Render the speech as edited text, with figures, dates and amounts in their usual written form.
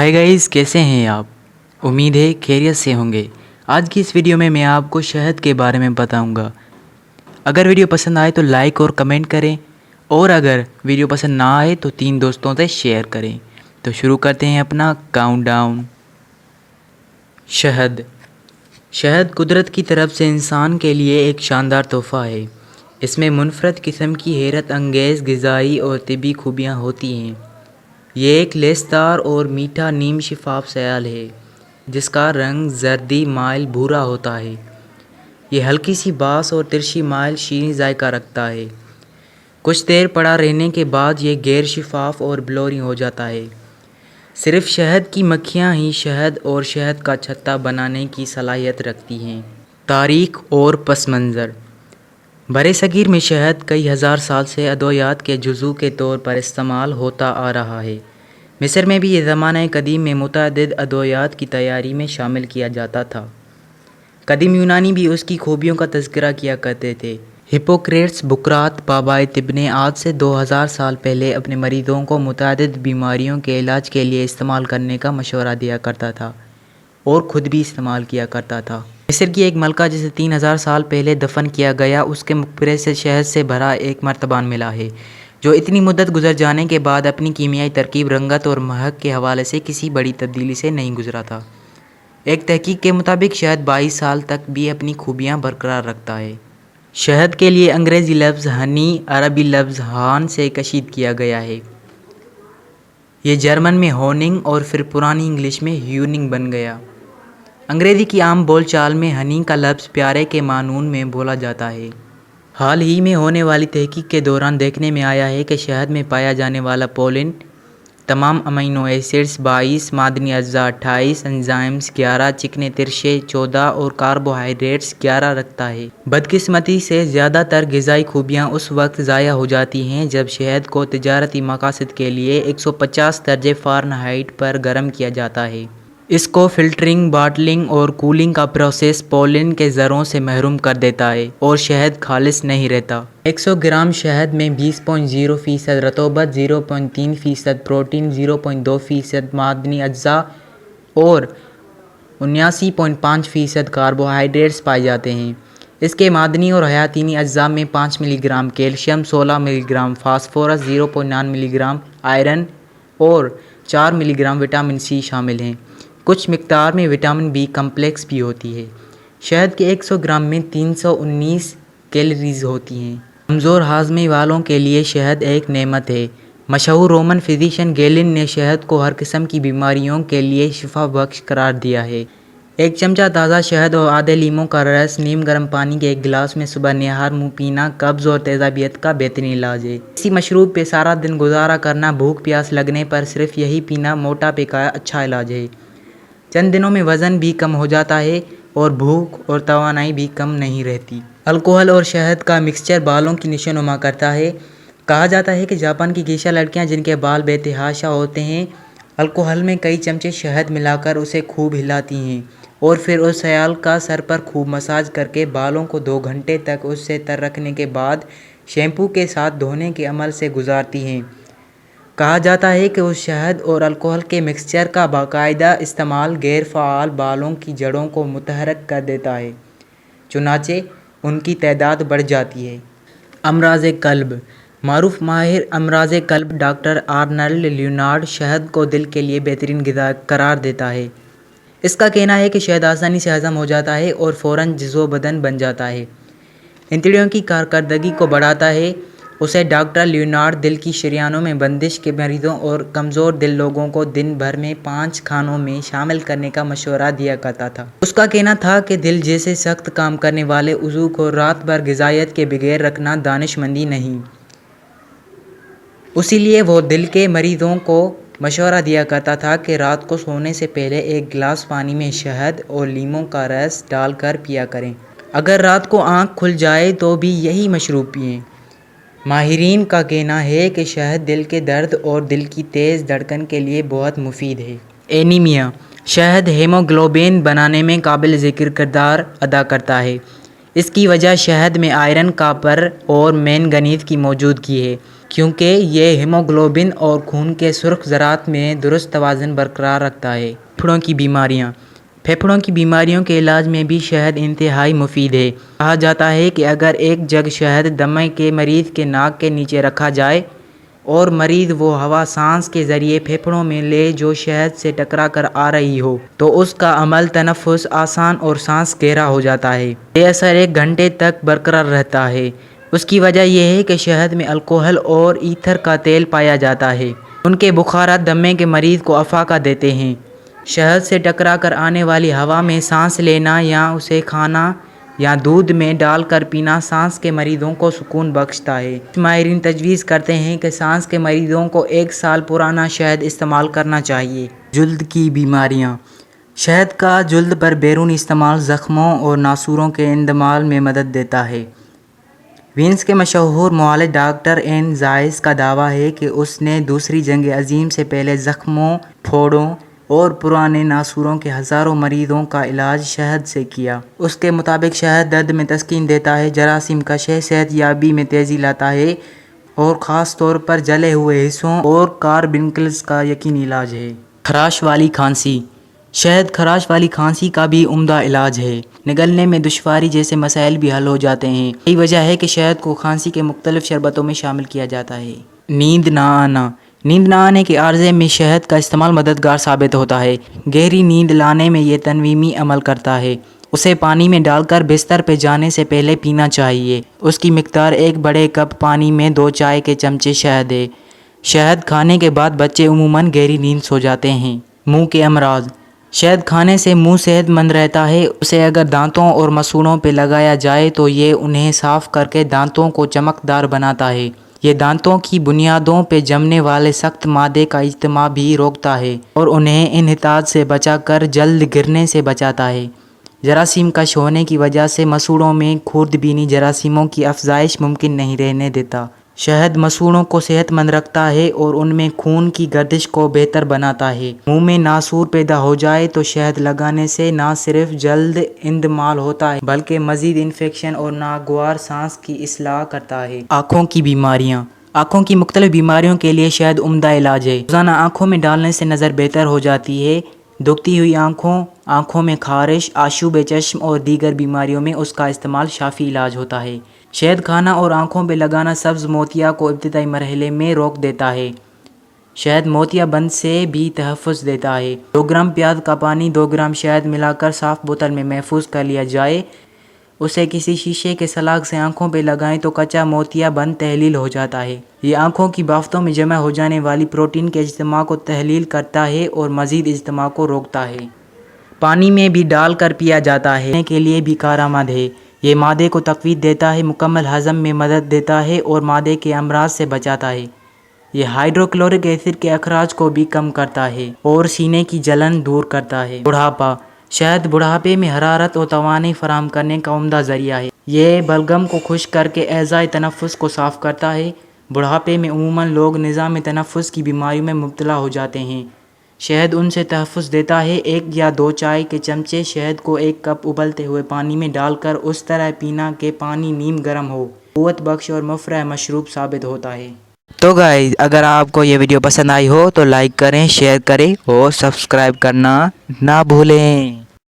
Hi guys, कैसे हैं आप। उम्मीद है खैरियत से होंगे। आज की इस वीडियो में मैं आपको शहद के बारे में बताऊंगा। अगर वीडियो पसंद आए तो लाइक और कमेंट करें, और अगर वीडियो पसंद ना आए तो 3 दोस्तों से शेयर करें। तो शुरू करते हैं अपना काउंटडाउन। शहद शहद कुदरत की तरफ से इंसान के लिए एक शानदार तोहफ़ा है। इसमें मुनफरद किस्म की हैरत अंगेज़ ग़िज़ाई और तिब्बी खूबियाँ होती हैं। ये एक लेसदार और मीठा नीम शिफाफ सयाल है जिसका रंग जर्दी माइल भूरा होता है। ये हल्की सी बास और तिरछी माइल शीनी जायका रखता है। कुछ देर पड़ा रहने के बाद ये गैर शिफाफ और ब्लोरी हो जाता है। सिर्फ शहद की मक्खियाँ ही शहद और शहद का छत्ता बनाने की सलाहियत रखती हैं। तारीख़ और पस मंज़र। बरे-सग़ीर में शहद कई हज़ार साल से अद्वियात के जुज़ू के तौर पर इस्तेमाल होता आ रहा है। मिस्र में भी ये ज़माना कदीम में मुतअद्दिद अद्वियात की तैयारी में शामिल किया जाता था। कदीम यूनानी भी उसकी खूबियों का तज़किरा किया करते थे। हिप्पोक्रेट्स बुकरात बाबाए तिब ने आज से 2000 साल पहले अपने मरीज़ों को मुतअद्दिद बीमारियों के इलाज के लिए इस्तेमाल करने का मशवरा दिया करता था और ख़ुद भी इस्तेमाल किया करता था। मिस्र की एक मलका जिसे 3000 साल पहले दफन किया गया, उसके मकबरे से शहद से भरा एक मर्तबान मिला है जो इतनी मुद्दत गुजर जाने के बाद अपनी कीमियाई तरकीब, रंगत और महक के हवाले से किसी बड़ी तब्दीली से नहीं गुजरा था। एक तहकीक के मुताबिक शहद 22 साल तक भी अपनी खूबियाँ बरकरार रखता है। शहद के लिए अंग्रेज़ी लफ्ज़ हनी अरबी लफ्ज़ हान से कशीद किया गया है। ये जर्मन में होनिंग और फिर पुरानी इंग्लिश में ह्यूनिंग बन गया। अंग्रेज़ी की आम बोलचाल में हनी का लफ्ज़ प्यारे के मानून में बोला जाता है। हाल ही में होने वाली तहकीक के दौरान देखने में आया है कि शहद में पाया जाने वाला पोलिन तमाम अमीनो एसिड्स 22, मादनी अज्जा 28, एंजाइम्स 11, चिकने तिरछे 14 और कार्बोहाइड्रेट्स 11 रखता है। बदकिस्मती से ज़्यादातर ग़िज़ाई खूबियाँ उस वक्त ज़ाया हो जाती हैं जब शहद को तिजारती मकासद के लिए 150 दर्जे फ़ारेनहाइट पर गर्म किया जाता है। इसको फ़िल्टरिंग, बॉटलिंग और कूलिंग का प्रोसेस पोलिन के ज़रों से महरूम कर देता है और शहद खालिस नहीं रहता। 100 ग्राम शहद में 20.0% रतूबत, 0.3% प्रोटीन, 0.2% मादनी अज्जा और 79.5% कार्बोहाइड्रेट्स पाए जाते हैं। इसके मादनी और हयातीनी अज्जा में 5 milligram calcium, 16 milligram phosphorus, 0.9 milligram iron और 4 मिलीग्राम विटामिन सी शामिल हैं। कुछ मिक़दार में विटामिन बी कम्प्लेक्स भी होती है। शहद के 100 ग्राम में 319 कैलोरीज़ होती हैं। कमज़ोर हाज़मे वालों के लिए शहद एक नेमत है। मशहूर रोमन फिजिशियन गैलिन ने शहद को हर किस्म की बीमारियों के लिए शिफा बख्श करार दिया है। एक चमचा ताज़ा शहद और आधे लीमों का रस नीम गर्म पानी के एक गिलास में सुबह निहार मुँह पीना कब्ज़ और तेज़ाबियत का बेहतरीन इलाज है। इसी मशरूब पे सारा दिन गुजारा करना, भूख प्यास लगने पर सिर्फ यही पीना मोटापे का अच्छा इलाज है। चंद दिनों में वज़न भी कम हो जाता है और भूख और तवानाई भी कम नहीं रहती। अल्कोहल और शहद का मिक्सचर बालों की निशानुमा करता है। कहा जाता है कि जापान की गेशा लड़कियां जिनके बाल बेतहाशा होते हैं, अल्कोहल में कई चमचे शहद मिलाकर उसे खूब हिलाती हैं और फिर उस सयाल का सर पर खूब मसाज करके बालों को 2 घंटे तक उससे तर रखने के बाद शैम्पू के साथ धोने के अमल से गुजारती हैं। कहा जाता है कि उस शहद और अल्कोहल के मिक्सचर का बाकायदा इस्तेमाल गैर फ़ाल बालों की जड़ों को मुतहरक कर देता है, चुनाचे उनकी तादाद बढ़ जाती है। अमराज़े क़ल्ब। मारूफ माहिर अमराज़े क़ल्ब डॉक्टर आर्नल्ड लियोनार्ड शहद को दिल के लिए बेहतरीन ग़िज़ा करार देता है। इसका कहना है कि शहद आसानी से हज़म हो जाता है और फ़ौरन जिज़्व बदन बन जाता है। इंतड़ियों की कारकर्दगी को बढ़ाता है। उसे डॉक्टर लियोनार्ड दिल की शरियानों में बंदिश के मरीज़ों और कमज़ोर दिल लोगों को दिन भर में 5 खानों में शामिल करने का मशवरा दिया करता था। उसका कहना था कि दिल जैसे सख्त काम करने वाले उज़ू को रात भर ग़िज़ायत के बगैर रखना दानिशमंदी नहीं। इसीलिए वो दिल के मरीज़ों को मशवरा दिया करता था कि रात को सोने से पहले एक गिलास पानी में शहद और लीमों का रस डालकर पिया करें। अगर रात को आँख खुल जाए तो भी यही मशरूब पिएँ। माहिरीन का कहना है कि शहद दिल के दर्द और दिल की तेज़ धड़कन के लिए बहुत मुफीद है। एनीमिया। शहद हेमोग्लोबिन बनाने में काबिल ज़िक्र किरदार अदा करता है। इसकी वजह शहद में आयरन, कॉपर और मैंगनीज़ की मौजूदगी है। کیونکہ یہ ہیموگلوبن اور خون کے سرخ ذرات میں درست توازن برقرار رکھتا ہے۔ پھیپھڑوں کی بیماریاں۔ پھیپھڑوں کی بیماریوں کے علاج میں بھی شہد انتہائی مفید ہے۔ کہا جاتا ہے کہ اگر ایک جگ شہد دمے کے مریض کے ناک کے نیچے رکھا جائے اور مریض وہ ہوا سانس کے ذریعے پھیپھڑوں میں لے جو شہد سے ٹکرا کر آ رہی ہو تو اس کا عمل تنفس آسان اور سانس گہرا ہو جاتا ہے۔ یہ اثر 1 گھنٹے تک برقرار رہتا ہے۔ اس کی وجہ یہ ہے کہ شہد میں الکحل اور ایتھر کا تیل پایا جاتا ہے۔ ان کے بخارات دمے کے مریض کو افاقہ دیتے ہیں۔ شہد سے ٹکرا کر آنے والی ہوا میں سانس لینا یا اسے کھانا یا دودھ میں ڈال کر پینا سانس کے مریضوں کو سکون بخشتا ہے۔ ماہرین تجویز کرتے ہیں کہ سانس کے مریضوں کو 1 سال پرانا شہد استعمال کرنا چاہیے۔ جلد کی بیماریاں۔ شہد کا جلد پر بیرونی استعمال زخموں اور ناسوروں کے اندمال میں مدد دیتا ہے۔ وینس کے مشہور معالج ڈاکٹر این زائس کا دعویٰ ہے کہ اس نے دوسری جنگ عظیم سے پہلے زخموں، پھوڑوں اور پرانے ناسوروں کے ہزاروں مریضوں کا علاج شہد سے کیا۔ اس کے مطابق شہد درد میں تسکین دیتا ہے، جراثیم کش ہے، صحت یابی میں تیزی لاتا ہے اور خاص طور پر جلے ہوئے حصوں اور کاربنکلز کا یقینی علاج ہے۔ خراش والی کھانسی۔ شہد خراش والی کھانسی کا بھی عمدہ علاج ہے۔ نگلنے میں دشواری جیسے مسائل بھی حل ہو جاتے ہیں۔ یہی وجہ ہے کہ شہد کو کھانسی کے مختلف شربتوں میں شامل کیا جاتا ہے۔ نیند نہ آنا۔ نیند نہ آنے کے عارضے میں شہد کا استعمال مددگار ثابت ہوتا ہے۔ گہری نیند لانے میں یہ تنظیمی عمل کرتا ہے۔ اسے پانی میں ڈال کر بستر پہ جانے سے پہلے پینا چاہیے۔ اس کی مقدار 1 بڑے کپ پانی میں 2 چائے کے چمچے شہد ہے۔ شہد کھانے کے بعد بچے عموماً گہری نیند سو جاتے ہیں۔ منہ کے امراض۔ شہد کھانے سے منہ صحت مند رہتا ہے۔ اسے اگر دانتوں اور مسوڑوں پہ لگایا جائے تو یہ انہیں صاف کر کے دانتوں کو چمکدار بناتا ہے۔ یہ دانتوں کی بنیادوں پہ جمنے والے سخت مادے کا اجتماع بھی روکتا ہے اور انہیں انحطاط سے بچا کر جلد گرنے سے بچاتا ہے۔ جراثیم کش ہونے کی وجہ سے مسوڑوں میں خوردبینی جراثیموں کی افزائش ممکن نہیں رہنے دیتا۔ شہد مسوڑوں کو صحت مند رکھتا ہے اور ان میں خون کی گردش کو بہتر بناتا ہے۔ منہ میں ناسور پیدا ہو جائے تو شہد لگانے سے نہ صرف جلد اندمال ہوتا ہے بلکہ مزید انفیکشن اور ناگوار سانس کی اصلاح کرتا ہے۔ آنکھوں کی بیماریاں۔ آنکھوں کی مختلف بیماریوں کے لیے شہد عمدہ علاج ہے۔ روزانہ آنکھوں میں ڈالنے سے نظر بہتر ہو جاتی ہے۔ دکھتی ہوئی آنکھوں، آنکھوں میں خارش، آشوب چشم اور دیگر بیماریوں میں اس کا استعمال شافی علاج ہوتا ہے۔ شہد کھانا اور آنکھوں پہ لگانا سبز موتیا کو ابتدائی مرحلے میں روک دیتا ہے۔ شہد موتیا بند سے بھی تحفظ دیتا ہے۔ 2 گرام پیاز کا پانی 2 گرام شہد ملا کر صاف بوتل میں محفوظ کر لیا جائے۔ اسے کسی شیشے کے سلاخ سے آنکھوں پہ لگائیں تو کچا موتیا بند تحلیل ہو جاتا ہے۔ یہ آنکھوں کی بافتوں میں جمع ہو جانے والی پروٹین کے اجتماع کو تحلیل کرتا ہے اور مزید اجتماع کو روکتا ہے۔ پانی میں بھی ڈال کر پیا جاتا ہے۔ پینے کے لیے بھی کارآمد ہے۔ یہ معدے کو تقویت دیتا ہے، مکمل ہضم میں مدد دیتا ہے اور معدے کے امراض سے بچاتا ہے۔ یہ ہائیڈروکلورک ایسڈ کے اخراج کو بھی کم کرتا ہے اور سینے کی جلن دور کرتا ہے۔ بڑھاپا۔ شہد بڑھاپے میں حرارت اور توانائی فراہم کرنے کا عمدہ ذریعہ ہے۔ یہ بلغم کو خشک کر کے اعضائے تنفس کو صاف کرتا ہے۔ بڑھاپے میں عموماً لوگ نظام تنفس کی بیماریوں میں مبتلا ہو جاتے ہیں۔ شہد ان سے تحفظ دیتا ہے۔ 1 یا 2 چائے کے چمچے شہد کو 1 کپ ابلتے ہوئے پانی میں ڈال کر اس طرح پینا کہ پانی نیم گرم ہو۔ قوت بخش اور مفرح مشروب ثابت ہوتا ہے۔ تو گائز، اگر آپ کو یہ ویڈیو پسند آئی ہو تو لائک کریں، شیئر کریں اور سبسکرائب کرنا نہ بھولیں۔